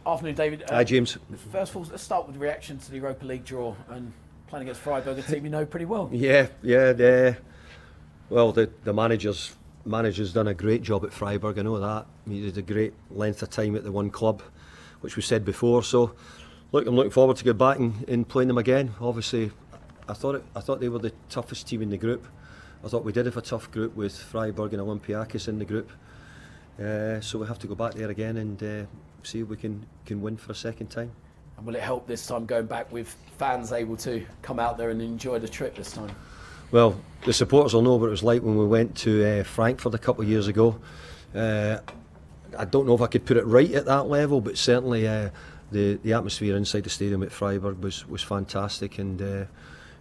Afternoon, David. Hi, James. First of all, let's start with the reaction to the Europa League draw and playing against Freiburg, a team you know pretty well. Yeah. Well, the manager's done a great job at Freiburg. I know that. He did a great length of time at the one club, which we said before. So, look, I'm looking forward to get back and playing them again. Obviously, I thought they were the toughest team in the group. I thought we did have a tough group with Freiburg and Olympiacos in the group. So we have to go back there again and see if we can win for a second time. And will it help this time going back with fans able to come out there and enjoy the trip this time? Well, the supporters will know what it was like when we went to Frankfurt a couple of years ago. I don't know if I could put it right at that level, but certainly the atmosphere inside the stadium at Freiburg was fantastic, and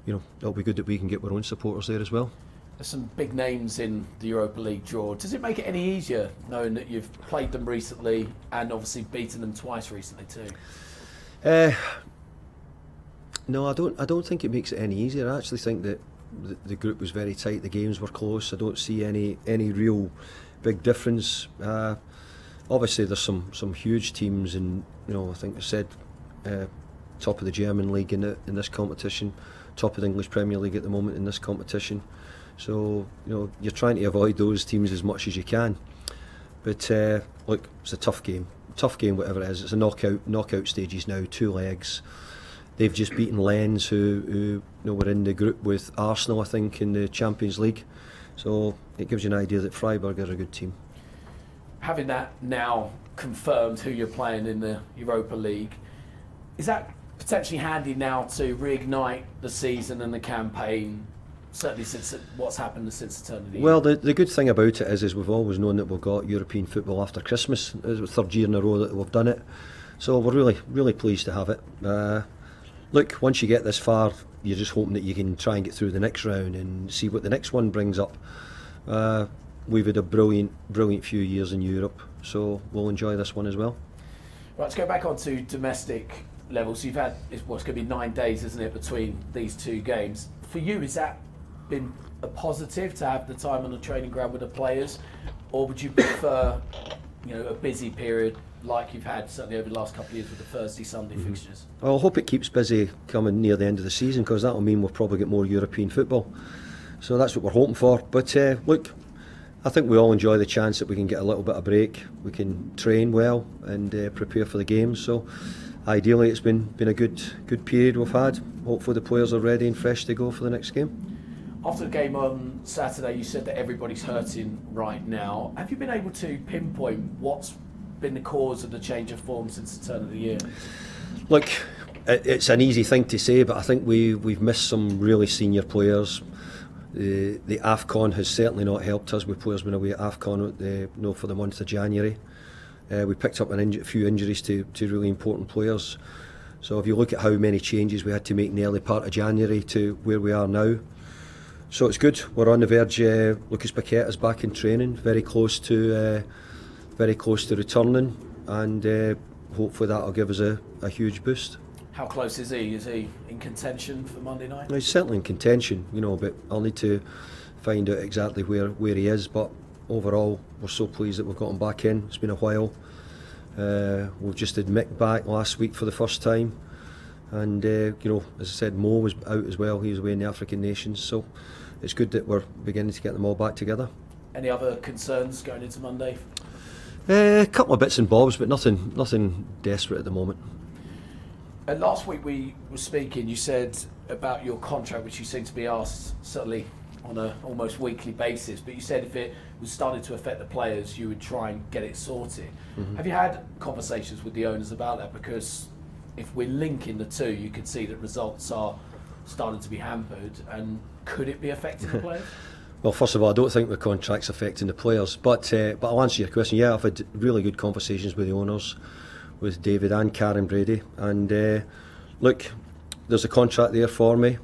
it'll be good that we can get our own supporters there as well. There's some big names in the Europa League draw. Does it make it any easier knowing that you've played them recently and obviously beaten them twice recently too? No, I don't think it makes it any easier. I actually think that the group was very tight. The games were close. I don't see any real big difference. Obviously, there's some huge teams, and I think I said top of the German league in this competition, top of the English Premier League at the moment in this competition. So you're trying to avoid those teams as much as you can. But look, it's a tough game, whatever it is. It's a knockout stages now, 2 legs. They've just beaten Lens, who were in the group with Arsenal, I think, in the Champions League. So it gives you an idea that Freiburg are a good team. Having that now confirmed who you're playing in the Europa League, is that potentially handy now to reignite the season and the campaign? Certainly since what's happened since the turn of the year. Well, the good thing about it is we've always known that we've got European football after Christmas. It's the 3rd year in a row that we've done it. So we're really pleased to have it. Look, once you get this far, you're just hoping that you can try and get through the next round and see what the next one brings up. We've had a brilliant few years in Europe, so we'll enjoy this one as well. Right, let's go back onto domestic levels. You've had, it's going to be 9 days, isn't it, between these 2 games. For you, has that been a positive to have the time on the training ground with the players, or would you prefer a busy period like you've had certainly over the last couple of years with the Thursday, Sunday fixtures? Well, I hope it keeps busy coming near the end of the season, because that'll mean we'll probably get more European football. So that's what we're hoping for. But look, I think we all enjoy the chance that we can get a little bit of break. We can train well and prepare for the games. So ideally, it's been a good period we've had. Hopefully the players are ready and fresh to go for the next game. After the game on Saturday, you said that everybody's hurting right now. Have you been able to pinpoint what's been the cause of the change of form since the turn of the year? Look, it's an easy thing to say, but I think we've missed some really senior players. The AFCON has certainly not helped us, with players being away at AFCON for the month of January. We picked up a few injuries to really important players. So if you look at how many changes we had to make in the early part of January to where we are now, so it's good. We're on the verge. Lucas Paquetá is back in training, very close to returning, and hopefully that'll give us a huge boost. How close is he? Is he in contention for Monday night? He's certainly in contention, but I'll need to find out exactly where he is. But overall, we're so pleased that we've got him back in. It's been a while. We've just had Mick back last week for the first time, and as I said, Mo was out as well. He was away in the African nations, so it's good that we're beginning to get them all back together. Any other concerns going into Monday? A couple of bits and bobs, but nothing desperate at the moment. Last week we were speaking, you said about your contract, which you seem to be asked certainly on an almost weekly basis, but you said if it was starting to affect the players, you would try and get it sorted. Have you had conversations with the owners about that? Because if we're linking the two, you could see that results are starting to be hampered, and could it be affecting the players? Well, first of all, I don't think the contract's affecting the players, but I'll answer your question. Yeah, I've had really good conversations with the owners, with David and Karen Brady, and look, there's a contract there for me.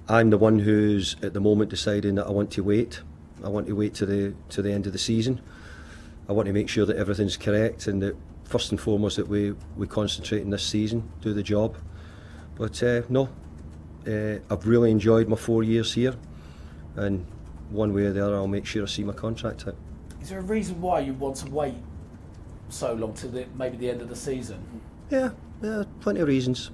I'm the one who's at the moment deciding that I want to wait. I want to wait to the end of the season. I want to make sure that everything's correct, and that first and foremost that we concentrate in this season, do the job. But no, I've really enjoyed my 4 years here, and one way or the other I'll make sure I see my contract out. Is there a reason why you want to wait so long to maybe the end of the season? Yeah, plenty of reasons.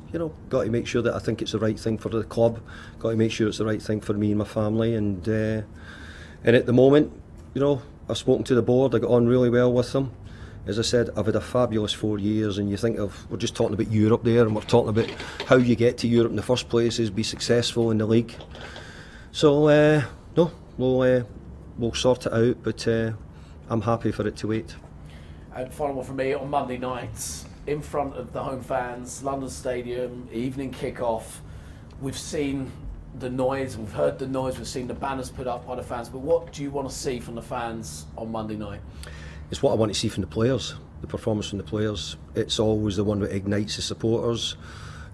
Got to make sure that I think it's the right thing for the club. Got to make sure it's the right thing for me and my family. And at the moment, I've spoken to the board. I got on really well with them. As I said, I've had a fabulous 4 years, and you think we're just talking about Europe there, and we're talking about how you get to Europe in the first place is be successful in the league. So no, we'll sort it out, but I'm happy for it to wait. And final one from me, on Monday nights, in front of the home fans, London Stadium, evening kick-off, we've seen the noise, we've heard the noise, we've seen the banners put up by the fans, but what do you want to see from the fans on Monday night? It's what I want to see from the players, the performance from the players. It's always the one that ignites the supporters.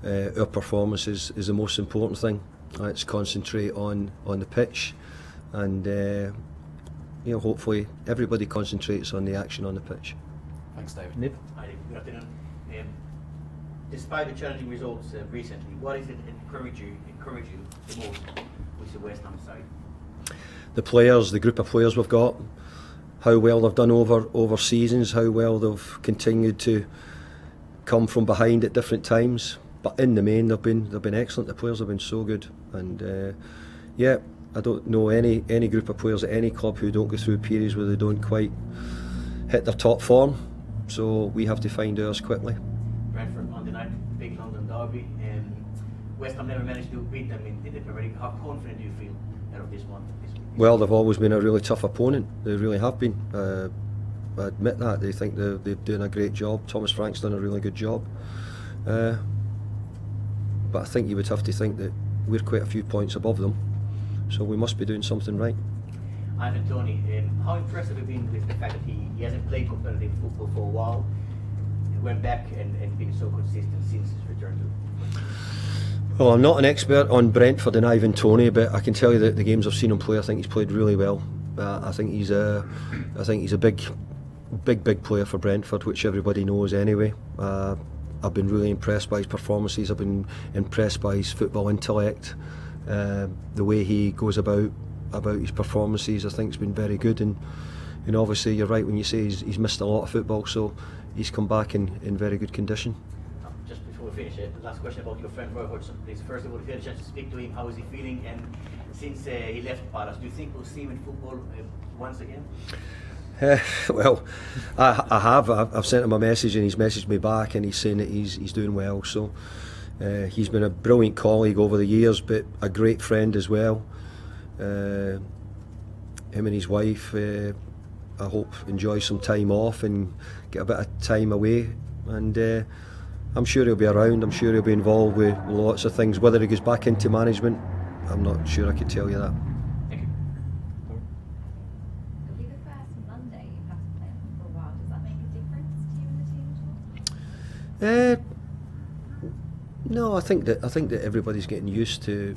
Our performance is the most important thing. Let's concentrate on the pitch, and hopefully everybody concentrates on the action on the pitch. Thanks, David. Nib. Hi, good afternoon. Despite the challenging results recently, what is it encourage you the most with the West Ham side? The players, the group of players we've got, how well they've done over seasons, how well they've continued to come from behind at different times. But in the main, they've been excellent. The players have been so good, and I don't know any group of players at any club who don't go through periods where they don't quite hit their top form. So we have to find ours quickly. Brentford on the night, big London derby, and West Ham never managed to beat them in the Premier League. How confident do you feel out of this one? Well, they've always been a really tough opponent. They really have been. I admit that. They think they're doing a great job. Thomas Frank's done a really good job. But I think you would have to think that we're quite a few points above them. So we must be doing something right. Ivan Toney, how impressed have you been with the fact that he hasn't played competitive football for a while, and went back and been so consistent since his return to? Well, I'm not an expert on Brentford and Ivan Toney, but I can tell you that the games I've seen him play, I think he's played really well. I think he's a big player for Brentford, which everybody knows anyway. I've been really impressed by his performances. I've been impressed by his football intellect, the way he goes about his performances. I think it's been very good, and obviously you're right when you say he's missed a lot of football, so he's come back in very good condition. Just before we finish, the last question about your friend Roy Hodgson, please. First of all, if you had a chance to speak to him, how is he feeling? And since he left Palace, do you think we'll see him in football once again? Well, I have. I've sent him a message, and he's messaged me back, and he's saying that he's doing well. So he's been a brilliant colleague over the years, but a great friend as well. Him and his wife, I hope, enjoy some time off and get a bit of time away. And I'm sure he'll be around. I'm sure he'll be involved with lots of things. Whether he goes back into management, I'm not sure I could tell you that. Thank you. It'll be the first Monday you've had to play for a while. Does that make a difference to you and the team at all? No, I think that everybody's getting used to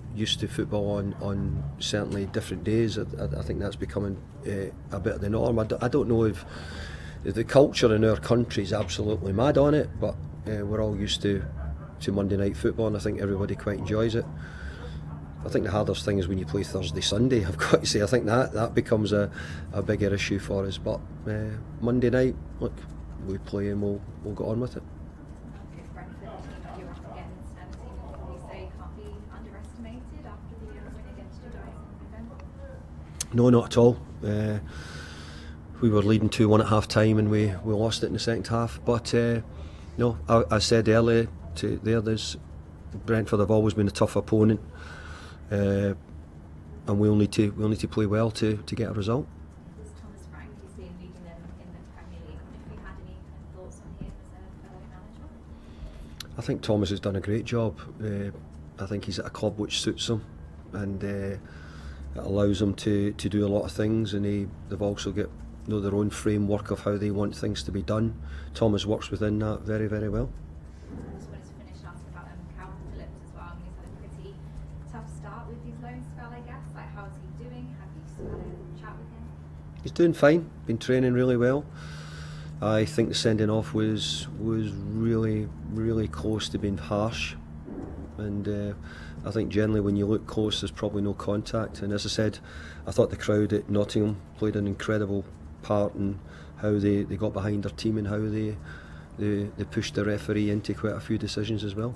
football on certainly different days. I think that's becoming a bit of the norm. I don't know if the culture in our country is absolutely mad on it, but we're all used to Monday night football, and I think everybody quite enjoys it. I think the hardest thing is when you play Thursday, Sunday. I've got to say, I think that becomes a bigger issue for us. But Monday night, look, we play and we'll get on with it. If Brentford you're up against and a team that you say can't be underestimated after the win against you guys in November? No, not at all. We were leading 2-1 at half time, and we lost it in the second half. But no, I said earlier there's Brentford have always been a tough opponent, and we'll need to play well to get a result. Does Thomas Frank, you see him leading them in the Premier League? If you had any thoughts on him as a fellow manager? I think Thomas has done a great job. I think he's at a club which suits him, and it allows them to do a lot of things, and they've also got their own framework of how they want things to be done. Thomas works within that very, very well. I just wanted to finish and ask about Calvin Phillips as well. I mean, he's had a pretty tough start with his loan spell, I guess. Like, how is he doing? Have you had a chat with him? He's doing fine, been training really well. I think the sending off was really, really close to being harsh, and I think generally when you look close there's probably no contact. And as I said, I thought the crowd at Nottingham played an incredible part in how they got behind their team and how they pushed the referee into quite a few decisions as well.